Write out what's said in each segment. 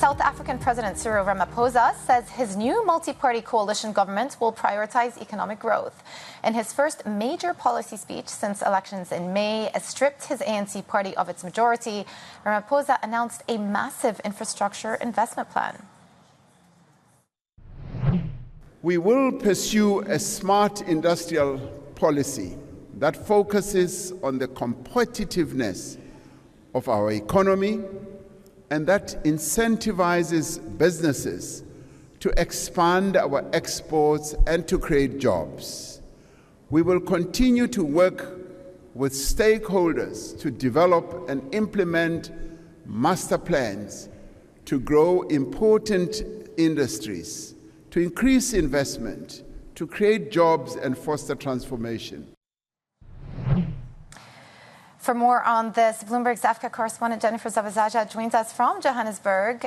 South African President Cyril Ramaphosa says his new multi-party coalition government will prioritize economic growth. In his first major policy speech since elections in May stripped his ANC party of its majority, Ramaphosa announced a massive infrastructure investment plan. We will pursue a smart industrial policy that focuses on the competitiveness of our economy and that incentivizes businesses to expand our exports and to create jobs. We will continue to work with stakeholders to develop and implement master plans to grow important industries, to increase investment, to create jobs and foster transformation. For more on this, Bloomberg's Africa correspondent Jennifer Zabasajja joins us from Johannesburg.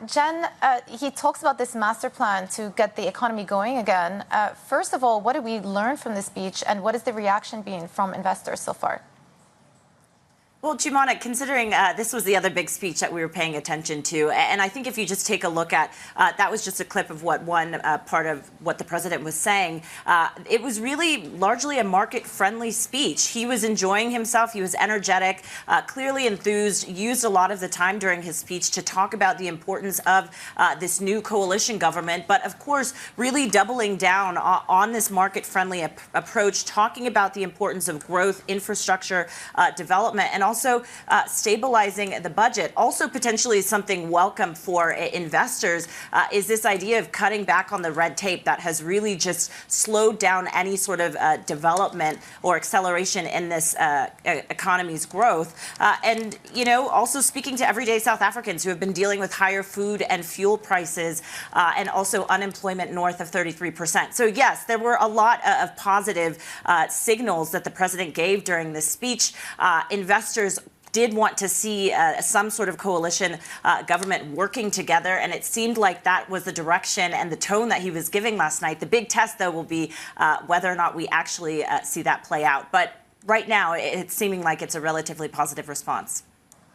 Jen, he talks about this master plan to get the economy going again. First of all, what did we learn from this speech, and what has the reaction been from investors so far? Well, Joumanna, considering this was the other big speech that we were paying attention to, and I think if you just take a look at, that was just a clip of what one part of what the president was saying. It was really largely a market-friendly speech. He was enjoying himself. He was energetic, clearly enthused, used a lot of the time during his speech to talk about the importance of this new coalition government, but of course, really doubling down on this market-friendly approach, talking about the importance of growth, infrastructure, development, and also stabilizing the budget. Also potentially something welcome for investors is this idea of cutting back on the red tape that has really just slowed down any sort of development or acceleration in this economy's growth. And, you know, also speaking to everyday South Africans who have been dealing with higher food and fuel prices and also unemployment north of 33%. So, yes, there were a lot of positive signals that the president gave during this speech. Investors did want to see some sort of coalition government working together, and it seemed like that was the direction and the tone that he was giving last night. The big test, though, will be whether or not we actually see that play out. But right now, it's seeming like it's a relatively positive response.